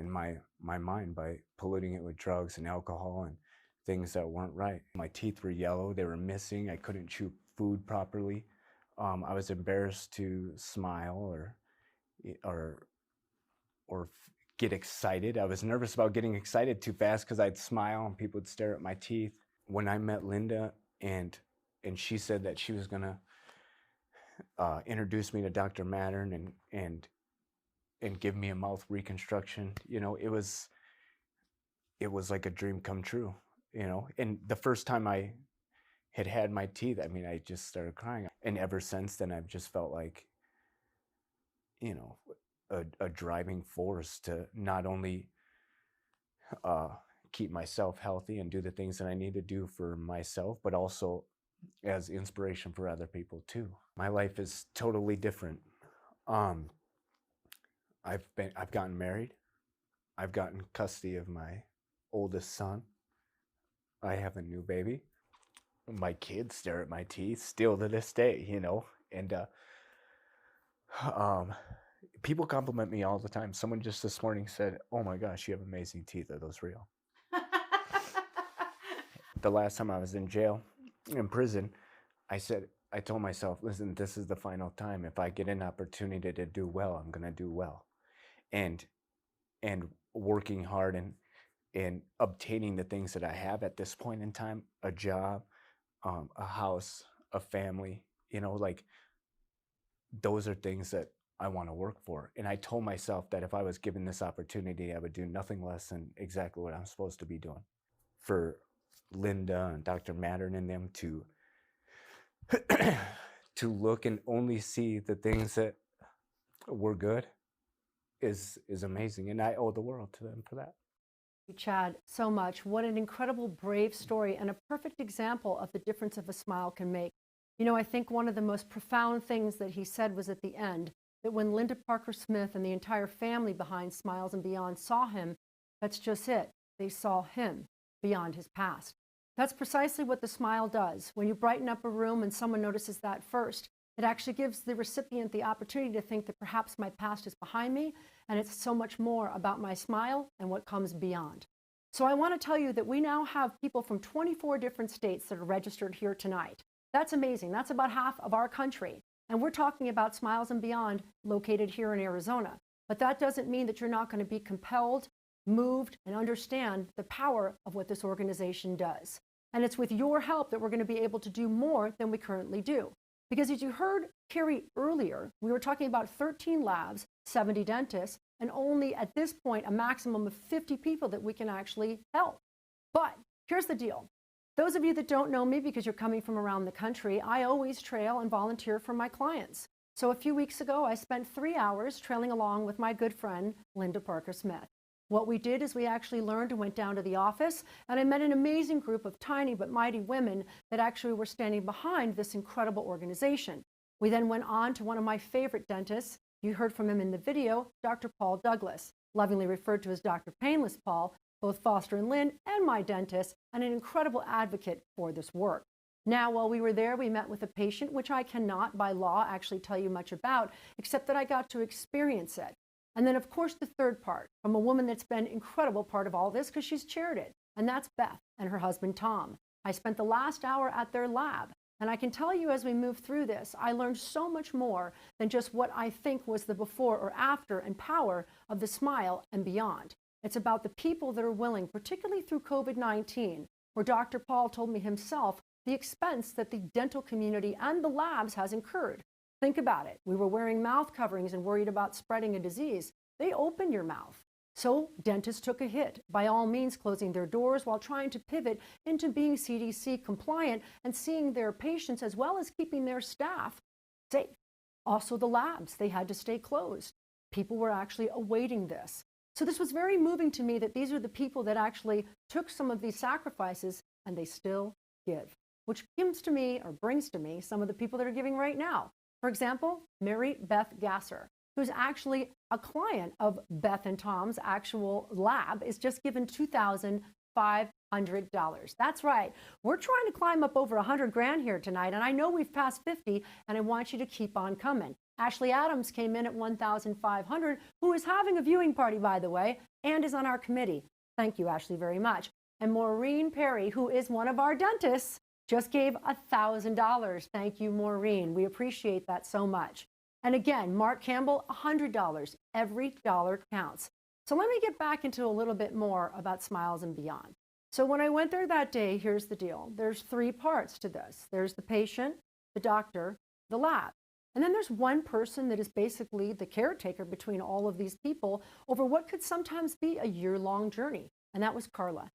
my mind by polluting it with drugs and alcohol and things that weren't right. My teeth were yellow, they were missing, I couldn't chew food properly. I was embarrassed to smile or get excited. I was nervous about getting excited too fast because I'd smile and people would stare at my teeth. When I met Linda and she said that she was gonna introduce me to Dr. Mattern and give me a mouth reconstruction, you know, it was like a dream come true, you know. And the first time I had my teeth, I mean, I just started crying. And ever since then, I've just felt like, you know, a driving force to not only keep myself healthy and do the things that I need to do for myself, but also as inspiration for other people too. My life is totally different. I've gotten married. I've gotten custody of my oldest son. I have a new baby. My kids stare at my teeth still to this day, you know, and people compliment me all the time. Someone just this morning said, "Oh my gosh, you have amazing teeth. Are those real?" The last time I was in jail, in prison, I told myself, listen, this is the final time. If I get an opportunity to do well, I'm going to do well. And working hard and obtaining the things that I have at this point in time, a job, a house, a family, you know, like those are things that I want to work for. And I told myself that if I was given this opportunity, I would do nothing less than exactly what I'm supposed to be doing. For Linda and Dr. Mattern and them to look and only see the things that were good is amazing. And I owe the world to them for that. Chad, so much. What an incredible, brave story and a perfect example of the difference a smile can make. You know, I think one of the most profound things that he said was at the end, that when Linda Parker Smith and the entire family behind Smiles and Beyond saw him, that's just it. They saw him beyond his past. That's precisely what the smile does. When you brighten up a room and someone notices that first, it actually gives the recipient the opportunity to think that perhaps my past is behind me, and it's so much more about my smile and what comes beyond. So I want to tell you that we now have people from 24 different states that are registered here tonight. That's amazing. That's about half of our country. And we're talking about Smiles and Beyond located here in Arizona. But that doesn't mean that you're not going to be compelled, moved, and understand the power of what this organization does. And it's with your help that we're going to be able to do more than we currently do. Because as you heard Carrie earlier, we were talking about 13 labs, 70 dentists, and only at this point a maximum of 50 people that we can actually help. But here's the deal. Those of you that don't know me because you're coming from around the country, I always trail and volunteer for my clients. So a few weeks ago, I spent 3 hours trailing along with my good friend, Linda Parker Smith. What we did is we actually learned and went down to the office, and I met an amazing group of tiny but mighty women that actually were standing behind this incredible organization. We then went on to one of my favorite dentists. You heard from him in the video, Dr. Paul Douglas, lovingly referred to as Dr. Painless Paul, both Foster and Lynn, and my dentist, and an incredible advocate for this work. Now, while we were there, we met with a patient, which I cannot by law actually tell you much about, except that I got to experience it. And then, of course, the third part, from a woman that's been an incredible part of all this because she's chaired it, and that's Beth and her husband, Tom. I spent the last hour at their lab, and I can tell you as we move through this, I learned so much more than just what I think was the before or after and power of the Smile and Beyond. It's about the people that are willing, particularly through COVID-19, where Dr. Paul told me himself the expense that the dental community and the labs has incurred. Think about it. We were wearing mouth coverings and worried about spreading a disease. They open your mouth. So dentists took a hit, by all means closing their doors while trying to pivot into being CDC compliant and seeing their patients as well as keeping their staff safe. Also the labs, they had to stay closed. People were actually awaiting this. So this was very moving to me that these are the people that actually took some of these sacrifices and they still give, which brings to me some of the people that are giving right now. For example, Mary Beth Gasser, who's actually a client of Beth and Tom's actual lab, is just given $2,500. That's right. We're trying to climb up over 100 grand here tonight, and I know we've passed 50, and I want you to keep on coming. Ashley Adams came in at 1,500, who is having a viewing party, by the way, and is on our committee. Thank you, Ashley, very much. And Maureen Perry, who is one of our dentists, just gave $1,000. Thank you, Maureen. We appreciate that so much. And again, Mark Campbell, $100. Every dollar counts. So let me get back into a little bit more about Smiles and Beyond. So when I went there that day, here's the deal. There's 3 parts to this. There's the patient, the doctor, the lab. And then there's one person that is basically the caretaker between all of these people over what could sometimes be a year-long journey. And that was Carla.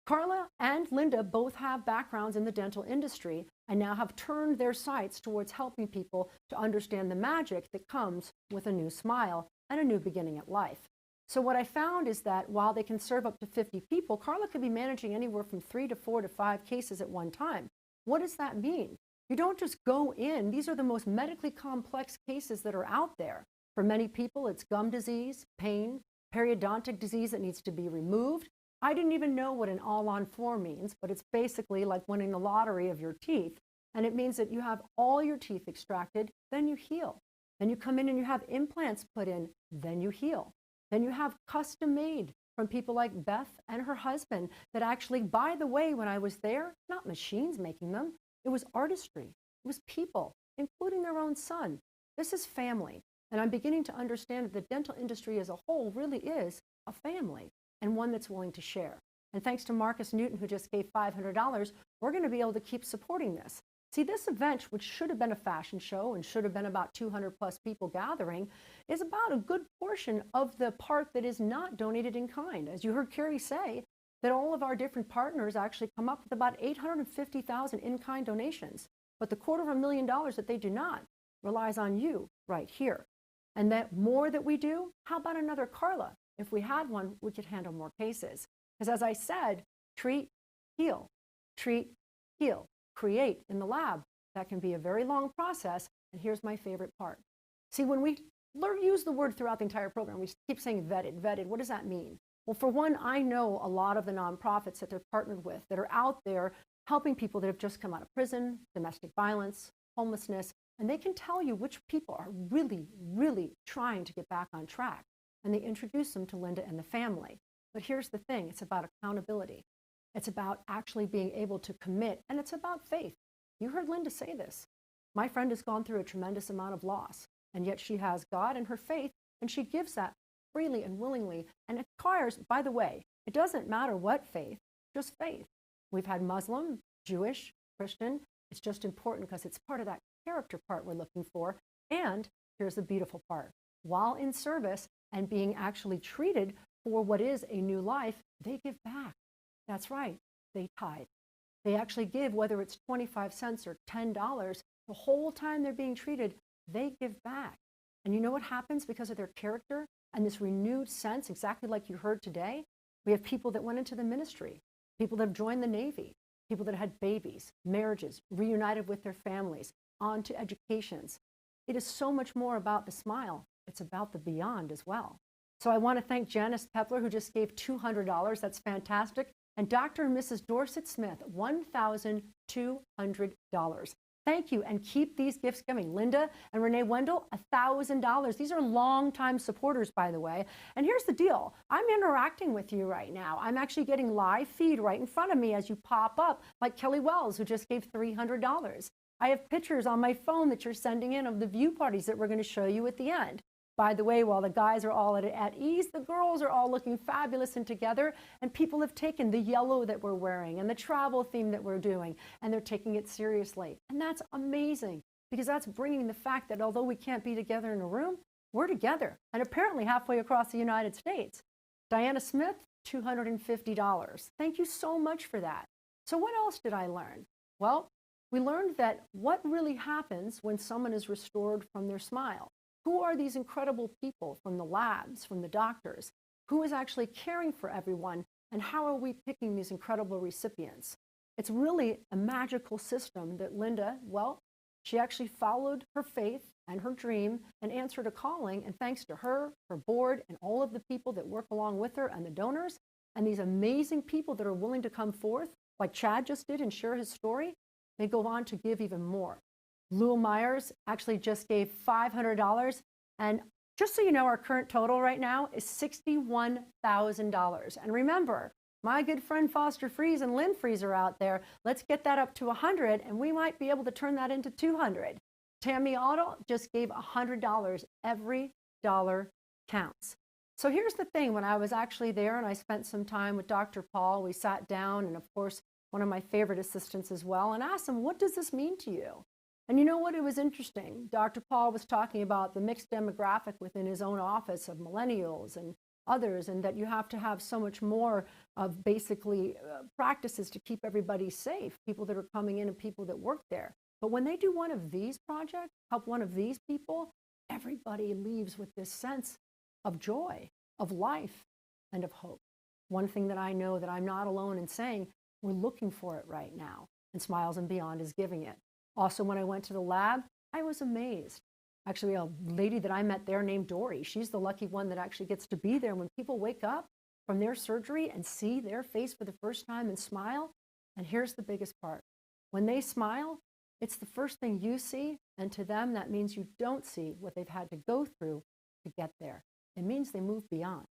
Carla and Linda both have backgrounds in the dental industry and now have turned their sights towards helping people to understand the magic that comes with a new smile and a new beginning at life. So what I found is that while they can serve up to 50 people, Carla could be managing anywhere from 3 to 4 to 5 cases at one time. What does that mean? You don't just go in. These are the most medically complex cases that are out there. For many people, it's gum disease, pain, periodontic disease that needs to be removed. I didn't even know what an all-on-4 means, but it's basically like winning the lottery of your teeth. And it means that you have all your teeth extracted, then you heal. Then you come in and you have implants put in, then you heal. Then you have custom made from people like Beth and her husband that actually, by the way, when I was there, not machines making them, it was artistry. It was people, including their own son. This is family. And I'm beginning to understand that the dental industry as a whole really is a family and one that's willing to share. And thanks to Marcus Newton, who just gave $500, we're going to be able to keep supporting this. See, this event, which should have been a fashion show and should have been about 200 plus people gathering, is about a good portion of the part that is not donated in kind. As you heard Carrie say, that all of our different partners actually come up with about 850,000 in-kind donations. But the $250,000 that they do not relies on you right here. And that more that we do, how about another Carla? If we had one, we could handle more cases. Because as I said, treat, heal, create in the lab. That can be a very long process. And here's my favorite part. See, when we use the word throughout the entire program, we keep saying vetted. What does that mean? Well, for one, I know a lot of the nonprofits that they're partnered with that are out there helping people that have just come out of prison, domestic violence, homelessness, and they can tell you which people are really, really trying to get back on track. And they introduce them to Linda and the family. But here's the thing, it's about accountability. It's about actually being able to commit, and it's about faith. You heard Linda say this. My friend has gone through a tremendous amount of loss, and yet she has God and her faith, and she gives that freely and willingly. And it requires, by the way, it doesn't matter what faith, just faith. We've had Muslim, Jewish, Christian. It's just important because it's part of that character part we're looking for. And here's the beautiful part. While in service and being actually treated for what is a new life, they give back. That's right, they tithe. They actually give, whether it's 25 cents or $10, the whole time they're being treated, they give back. And you know what happens because of their character and this renewed sense, exactly like you heard today? We have people that went into the ministry, people that have joined the Navy, people that had babies, marriages, reunited with their families, on to educations. It is so much more about the smile. It's about the beyond as well. So I want to thank Janice Pepler, who just gave $200. That's fantastic. And Dr. and Mrs. Dorset Smith, $1,200. Thank you, and keep these gifts coming. Linda and Renee Wendell, $1,000. These are longtime supporters, by the way. And here's the deal. I'm interacting with you right now. I'm actually getting live feed right in front of me as you pop up, like Kelly Wells, who just gave $300. I have pictures on my phone that you're sending in of the view parties that we're going to show you at the end. By the way, while the guys are all at ease, the girls are all looking fabulous and together, and people have taken the yellow that we're wearing and the travel theme that we're doing, and they're taking it seriously. And that's amazing, because that's bringing the fact that although we can't be together in a room, we're together, and apparently halfway across the United States. Diana Smith, $250. Thank you so much for that. So what else did I learn? Well, we learned that what really happens when someone is restored from their smile. Who are these incredible people from the labs, from the doctors? Who is actually caring for everyone? And how are we picking these incredible recipients? It's really a magical system that Linda, well, she actually followed her faith and her dream and answered a calling. And thanks to her, her board, and all of the people that work along with her and the donors, and these amazing people that are willing to come forth, like Chad just did and share his story, they go on to give even more. Lou Myers actually just gave $500. And just so you know, our current total right now is $61,000. And remember, my good friend Foster Freeze and Lynn Freeze are out there. Let's get that up to 100, and we might be able to turn that into 200. Tammy Otto just gave $100. Every dollar counts. So here's the thing. When I was actually there and I spent some time with Dr. Paul, we sat down, and of course, one of my favorite assistants as well, and asked him, what does this mean to you? And you know what? It was interesting. Dr. Paul was talking about the mixed demographic within his own office of millennials and others, and that you have to have so much more of basically practices to keep everybody safe, people that are coming in and people that work there. But when they do one of these projects, help one of these people, everybody leaves with this sense of joy, of life, and of hope. One thing that I know that I'm not alone in saying, we're looking for it right now, and Smiles and Beyond is giving it. Also, when I went to the lab, I was amazed. Actually, a lady that I met there named Dory, she's the lucky one that actually gets to be there when people wake up from their surgery and see their face for the first time and smile. And here's the biggest part. When they smile, it's the first thing you see, and to them, that means you don't see what they've had to go through to get there. It means they move beyond.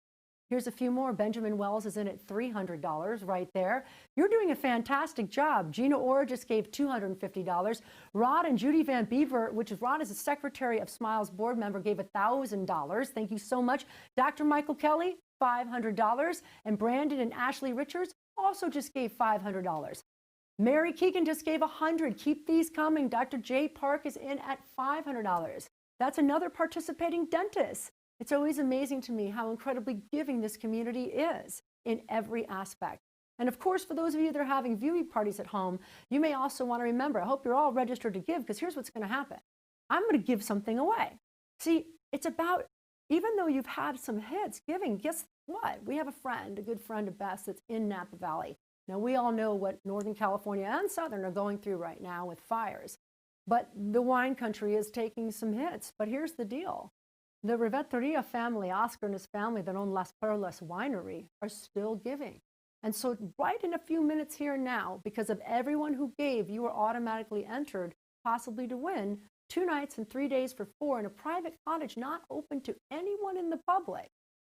Here's a few more. Benjamin Wells is in at $300 right there. You're doing a fantastic job. Gina Orr just gave $250. Rod and Judy Van Beaver, which is Rod is a secretary of Smiles board member, gave $1,000. Thank you so much. Dr. Michael Kelly, $500. And Brandon and Ashley Richards also just gave $500. Mary Keegan just gave $100. Keep these coming. Dr. Jay Park is in at $500. That's another participating dentist. It's always amazing to me how incredibly giving this community is in every aspect. And of course, for those of you that are having viewing parties at home, you may also want to remember, I hope you're all registered to give, because here's what's going to happen. I'm going to give something away. See, it's about, even though you've had some hits giving, guess what? We have a friend, a good friend of Beth's that's in Napa Valley. Now, we all know what Northern California and Southern are going through right now with fires. But the wine country is taking some hits. But here's the deal. The Revetteria family, Oscar and his family that own Las Perlas Winery, are still giving. And so right in a few minutes here now, because of everyone who gave, you are automatically entered possibly to win 2 nights and 3 days for 4 in a private cottage not open to anyone in the public,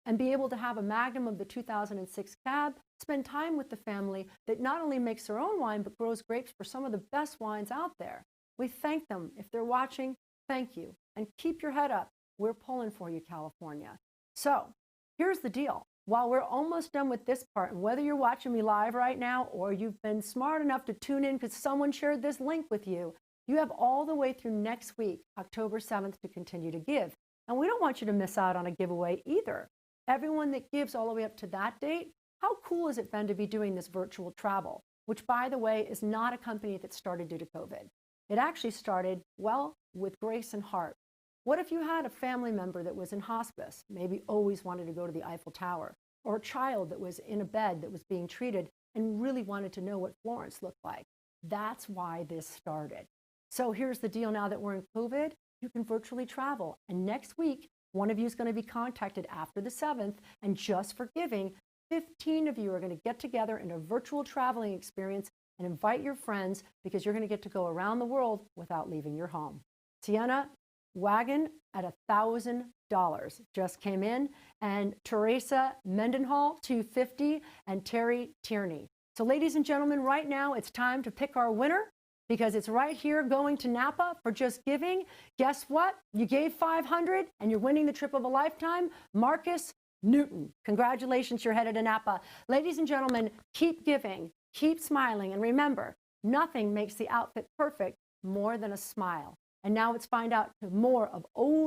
and be able to have a Magnum of the 2006 cab, spend time with the family that not only makes their own wine, but grows grapes for some of the best wines out there. We thank them. If they're watching, thank you. And keep your head up. We're pulling for you, California. So here's the deal. While we're almost done with this part, and whether you're watching me live right now or you've been smart enough to tune in because someone shared this link with you, you have all the way through next week, October 7th, to continue to give. And we don't want you to miss out on a giveaway either. Everyone that gives all the way up to that date, how cool has it been to be doing this virtual travel, which, by the way, is not a company that started due to COVID. It actually started, well, with grace and heart. What if you had a family member that was in hospice, maybe always wanted to go to the Eiffel Tower, or a child that was in a bed that was being treated and really wanted to know what Florence looked like? That's why this started. So here's the deal. Now that we're in COVID, you can virtually travel. And next week, one of you is going to be contacted after the 7th, and just for giving, 15 of you are going to get together in a virtual traveling experience and invite your friends, because you're going to get to go around the world without leaving your home. Sienna Wagon at $1,000 just came in, and Teresa Mendenhall, $250, and Terry Tierney. So ladies and gentlemen, right now it's time to pick our winner, because it's right here going to Napa for just giving. Guess what? You gave $500 and you're winning the trip of a lifetime. Marcus Newton. Congratulations, you're headed to Napa. Ladies and gentlemen, keep giving, keep smiling, and remember, nothing makes the outfit perfect more than a smile. And now let's find out more of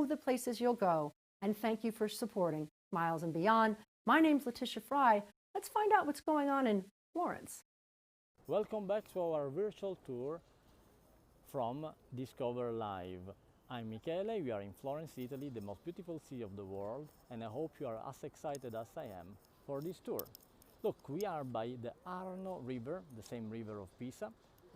the places you'll go. And thank you for supporting Smiles and Beyond. My name's Letitia Frye. Let's find out what's going on in Florence. Welcome back to our virtual tour from Discover Live. I'm Michele, we are in Florence, Italy, the most beautiful city of the world, and I hope you are as excited as I am for this tour. Look, we are by the Arno River, the same river of Pisa,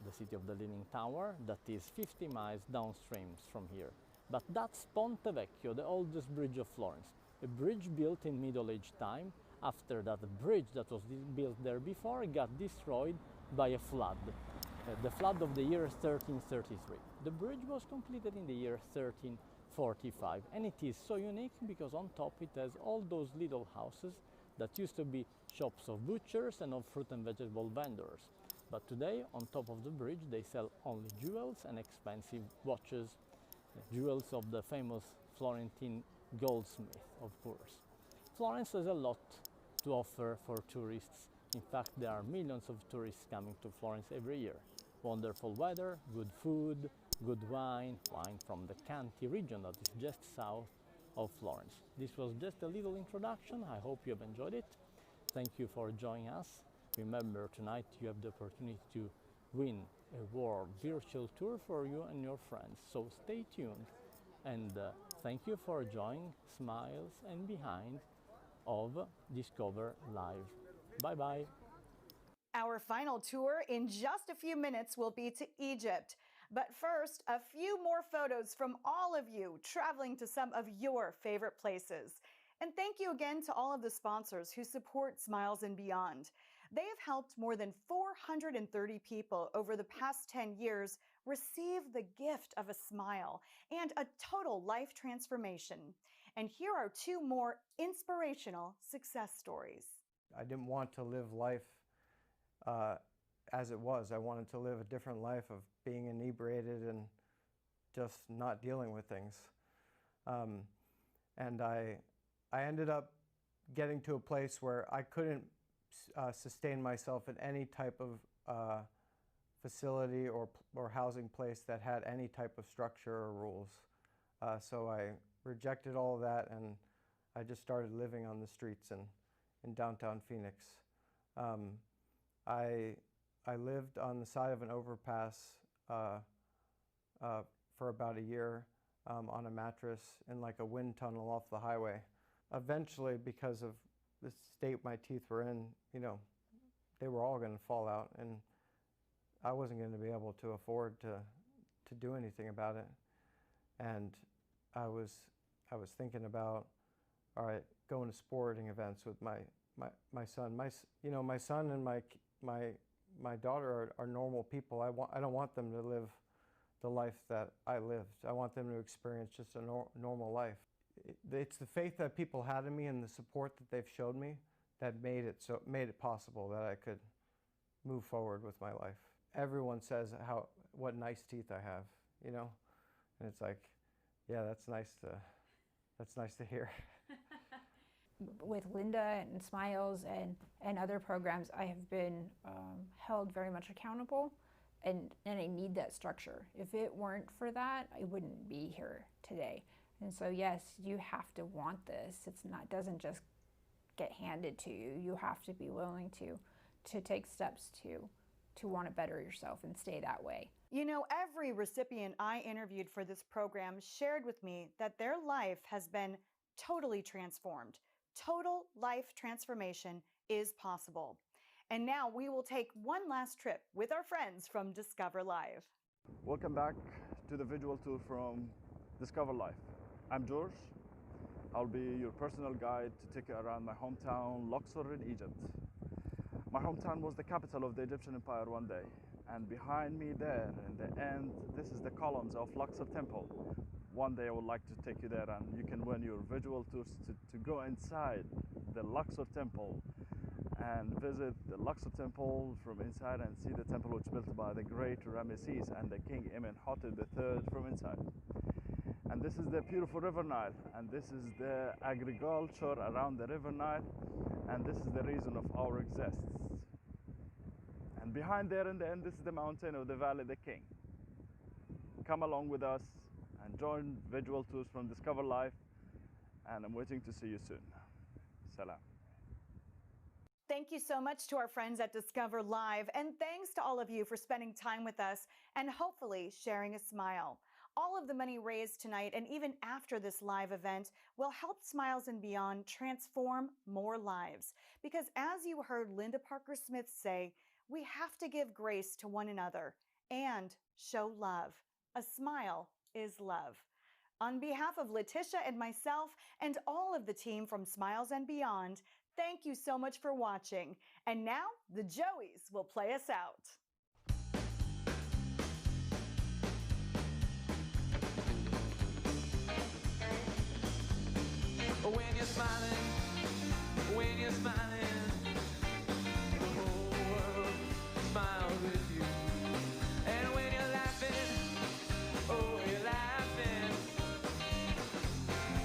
the city of the Leaning Tower, that is 50 miles downstream from here. But that's Ponte Vecchio, the oldest bridge of Florence, a bridge built in Middle Age time. After that, the bridge that was built there before got destroyed by a flood. The flood of the year 1333. The bridge was completed in the year 1345, and it is so unique because on top it has all those little houses that used to be shops of butchers and of fruit and vegetable vendors. But today, on top of the bridge, they sell only jewels and expensive watches, jewels of the famous Florentine goldsmith, of course. Florence has a lot to offer for tourists. In fact, there are millions of tourists coming to Florence every year. Wonderful weather, good food, good wine from the Chianti region that is just south of Florence. This was just a little introduction. I hope you have enjoyed it. Thank you for joining us. Remember, tonight you have the opportunity to win a world virtual tour for you and your friends. So stay tuned, and thank you for joining Smiles and Behind of Discover Live. Bye-bye. Our final tour in just a few minutes will be to Egypt. But first, a few more photos from all of you traveling to some of your favorite places. And thank you again to all of the sponsors who support Smiles and Beyond. They have helped more than 430 people over the past 10 years receive the gift of a smile and a total life transformation. And here are two more inspirational success stories. I didn't want to live life as it was. I wanted to live a different life of being inebriated and just not dealing with things. And I ended up getting to a place where I couldn't sustain myself in any type of facility or housing place that had any type of structure or rules. So I rejected all of that, and I just started living on the streets in downtown Phoenix. I lived on the side of an overpass for about a year on a mattress in like a wind tunnel off the highway. Eventually, because of the state my teeth were in, you know, they were all going to fall out, and I wasn't going to be able to afford to do anything about it. And I was thinking about, all right, going to sporting events with my son. My son and my daughter are normal people. I don't want them to live the life that I lived. I want them to experience just a normal life. It's the faith that people had in me and the support that they've showed me that made it possible that I could move forward with my life. Everyone says what nice teeth I have, you know, and it's like, yeah, that's nice to hear. With Linda and Smiles and other programs, I have been held very much accountable, and I need that structure. If it weren't for that, I wouldn't be here today. And so yes, you have to want this. It doesn't just get handed to you. You have to be willing to take steps to want to better yourself and stay that way. You know, every recipient I interviewed for this program shared with me that their life has been totally transformed. Total life transformation is possible. And now we will take one last trip with our friends from Discover Live. Welcome back to the visual tour from Discover Live. I'm George. I'll be your personal guide to take you around my hometown, Luxor in Egypt. My hometown was the capital of the Egyptian Empire one day. And behind me there, in the end, this is the columns of Luxor Temple. One day I would like to take you there, and you can win your visual tours to go inside the Luxor Temple and visit the Luxor Temple from inside and see the temple which was built by the great Ramesses and the King Amenhotep III from inside. And this is the beautiful River Nile, and this is the agriculture around the River Nile, and this is the reason of our existence. And behind there in the end, this is the mountain of the Valley of the King. Come along with us and join visual tours from Discover Live, and I'm waiting to see you soon. Salam. Thank you so much to our friends at Discover Live, and thanks to all of you for spending time with us and hopefully sharing a smile. All of the money raised tonight and even after this live event will help Smiles and Beyond transform more lives. Because as you heard Linda Parker Smith say, we have to give grace to one another and show love. A smile is love. On behalf of Letitia and myself and all of the team from Smiles and Beyond, thank you so much for watching. And now the Joeys will play us out. When you're smiling, when you're smiling, the whole world smiles with you. And when you're laughing, oh, you're laughing,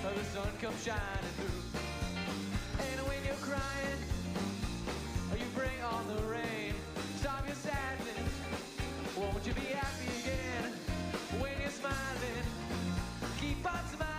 the sun comes shining through. And when you're crying, you bring on the rain. Stop your sadness, won't you be happy again? When you're smiling, keep on smiling.